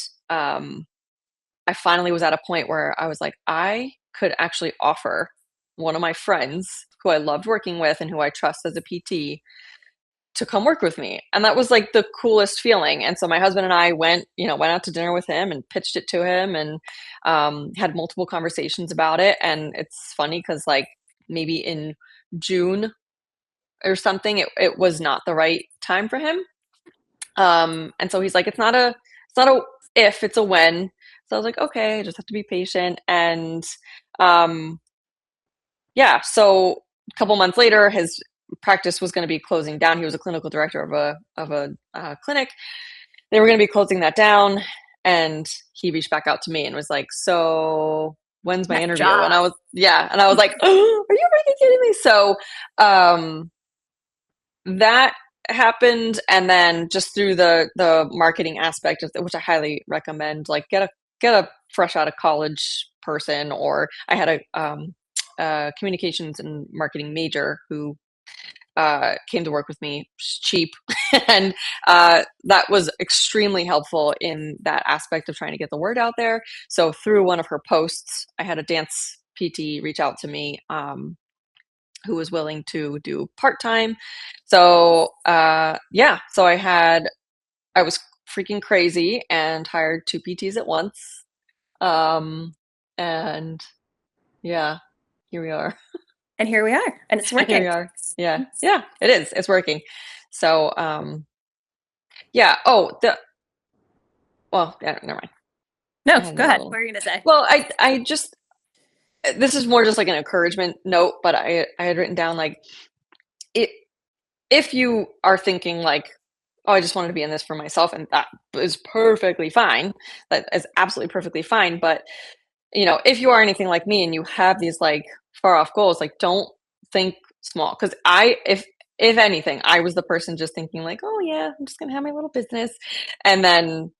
I finally was at a point where I was like, I could actually offer one of my friends who I loved working with and who I trust as a PT to come work with me. And that was like the coolest feeling. And so my husband and I went out to dinner with him and pitched it to him, and had multiple conversations about it. And it's funny because like maybe in June or something, it was not the right time for him. And so he's like, it's not a if, it's a when. So I was like, okay, I just have to be patient. And yeah, so a couple months later, his practice was going to be closing down. He was a clinical director of a clinic. They were going to be closing that down, and he reached back out to me and was like, so when's my Nice interview? job. And I was like, oh, are you really kidding me? So that happened. And then just through the marketing aspect of which I highly recommend, like get a fresh out of college person. Or I had a communications and marketing major who came to work with me cheap. And that was extremely helpful in that aspect of trying to get the word out there. So through one of her posts, I had a dance PT reach out to me, who was willing to do part-time. So yeah, so I was freaking crazy and hired 2 PTs at once. And yeah, here we are. And here we are, and it's Here working. we are. Yeah, it is. It's working. So yeah. Well, yeah, never mind. No, I had go ahead. no- What are you gonna say? Well, I just, this is more just like an encouragement note, but I had written down like, if you are thinking like, oh, I just wanted to be in this for myself, and that is perfectly fine. That is absolutely perfectly fine. But if you are anything like me and you have these like far off goals, like don't think small. Because if anything, I was the person just thinking like, oh yeah, I'm just gonna have my little business, and then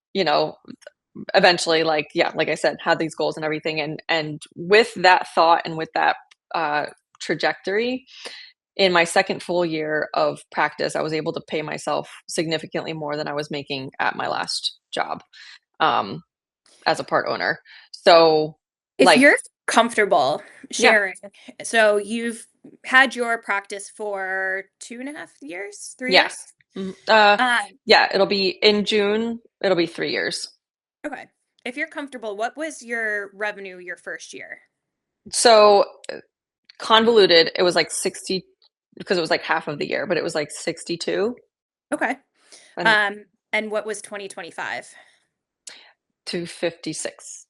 eventually, like, yeah, like I said, had these goals and everything, and with that thought and with that trajectory, in my second full year of practice, I was able to pay myself significantly more than I was making at my last job, as a part owner. So, If like, you're comfortable yeah, sharing, so you've had your practice for 2.5 years, 3 years? yes, mhm, Um, yeah, it'll be in June. It'll be 3 years. okay. If you're comfortable, what was your revenue your first year? So convoluted. It was like 60 because it was like half of the year, but it was like 62 Okay. and And what was 2025? to 56.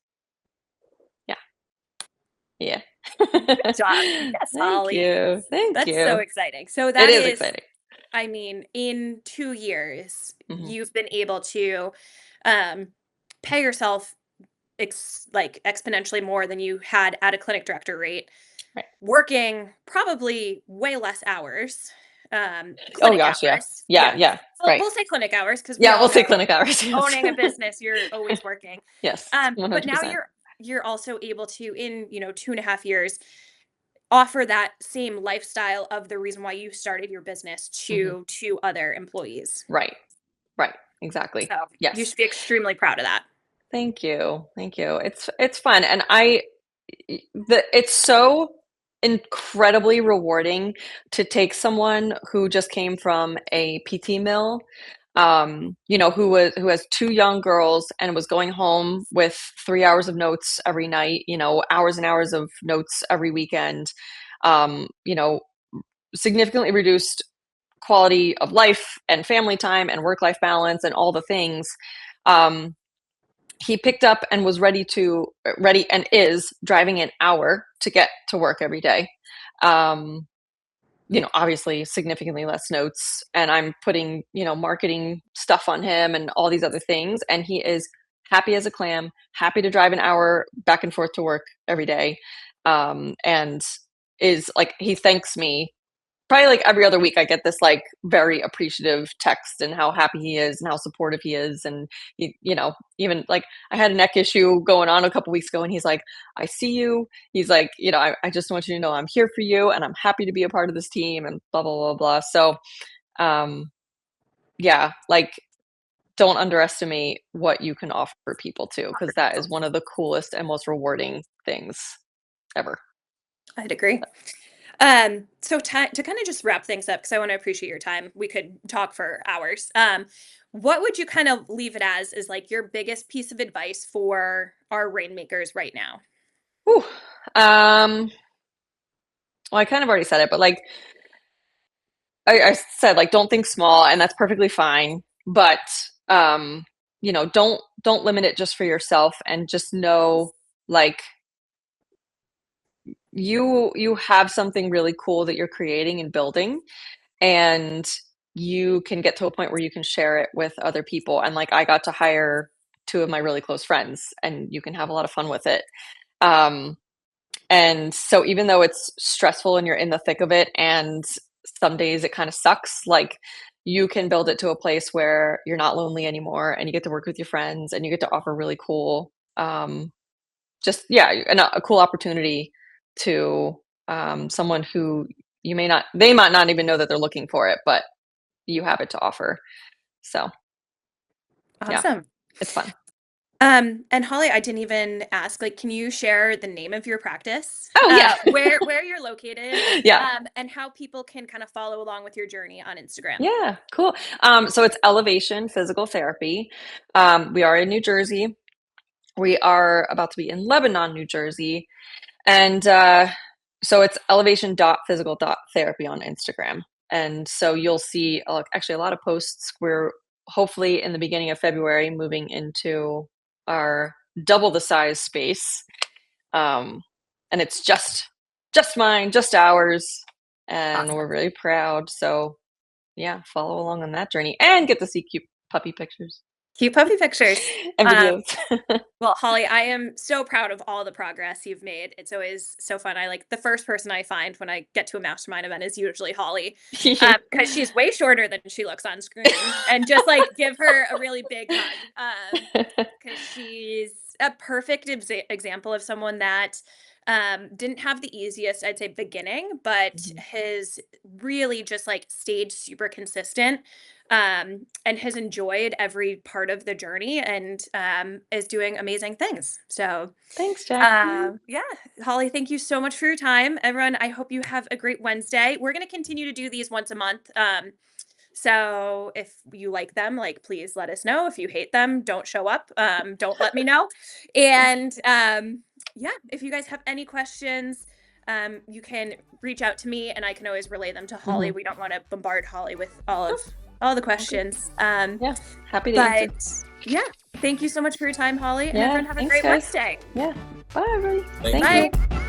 Yeah, yeah. Good job. Yes, Thank Holly. you. Thank That's you. so exciting. So It that is is, exciting. I mean, in 2 years, Mhm. you've been able to um, pay yourself like exponentially more than you had at a clinic director rate, Right. working probably way less hours. Oh Clinic gosh, yeah. hours. Yeah, yeah. Right. We'll say clinic hours because we Yeah, all we'll say know clinic hours. Yes. owning a business, you're always working. Yes, But now 100%. you're also able to, in 2.5 years, offer that same lifestyle of the reason why you started your business Mhm. to other employees. Right. Right. Exactly. So you Yes. should be extremely proud of that. Thank you. Thank you. It's fun, and it's so incredibly rewarding to take someone who just came from a PT mill, who has 2 young girls and was going home with 3 hours of notes every night, hours and hours of notes every weekend, um, you know, significantly reduced quality of life and family time and work-life balance and all the things. Um, he picked up and was ready and is driving an hour to get to work every day. Obviously significantly less notes, and I'm putting, marketing stuff on him and all these other things. And he is happy as a clam, happy to drive an hour back and forth to work every day. And is like, he thanks me probably like every other week. I get this like very appreciative text and how happy he is and how supportive he is. And he, you know, even like I had a neck issue going on a couple weeks ago and he's like, I see you. He's like, you know, I just want you to know I'm here for you and I'm happy to be a part of this team and blah, blah, blah, blah. So, yeah, like don't underestimate what you can offer people too, because that is one of the coolest and most rewarding things ever. I'd agree. So to kind of just wrap things up, because I want to appreciate your time. We could talk for hours. What would you kind of leave it as is like your biggest piece of advice for our rainmakers right now? Whew. Well, I kind of already said it, but like I said, like don't think small, and that's perfectly fine. But you know, don't limit it just for yourself, and just know like you have something really cool that you're creating and building, and you can get to a point where you can share it with other people. And like I got to hire two of my really close friends, and you can have a lot of fun with it. And so even though it's stressful and you're in the thick of it, and some days it kind of sucks, like you can build it to a place where you're not lonely anymore, and you get to work with your friends, and you get to offer really cool, just a cool opportunity to someone who they might not even know that they're looking for it, but you have it to offer. So Awesome. yeah, it's fun. And Holly, I didn't even ask, like, can you share the name of your practice? Oh, yeah. Where you're located, Yeah. And how people can kind of follow along with your journey on Instagram. Yeah, cool. So it's Elevation Physical Therapy. We are in New Jersey. We are about to be in Lebanon, New Jersey. And so it's elevation.physical.therapy on Instagram. And so you'll see actually a lot of posts. We're hopefully in the beginning of February moving into our double the size space. And it's just mine, just ours. And Awesome. we're really proud. So yeah, follow along on that journey and get to see cute puppy pictures. Cute puppy pictures. And videos. Well, Holly, I am so proud of all the progress you've made. It's always so fun. I like the first person I find when I get to a mastermind event is usually Holly, because she's way shorter than she looks on screen, and just like give her a really big hug, because she's a perfect example of someone that didn't have the easiest, I'd say, beginning, but has really just like stayed super consistent, and has enjoyed every part of the journey, and is doing amazing things. So thanks, Jackie. yeah, Holly, thank you so much for your time. Everyone, I hope you have a great Wednesday. We're going to continue to do these once a month. So if you like them, like, please let us know. If you hate them, don't show up. Don't let me know. And yeah, if you guys have any questions, you can reach out to me, and I can always relay them to Holly. We don't want to bombard Holly with all the questions. Yeah, happy to answer. Yeah, thank you so much for your time, Holly. And Yeah, everyone have a thanks, great guys. Wednesday. Yeah, bye everybody. Thank Bye. you.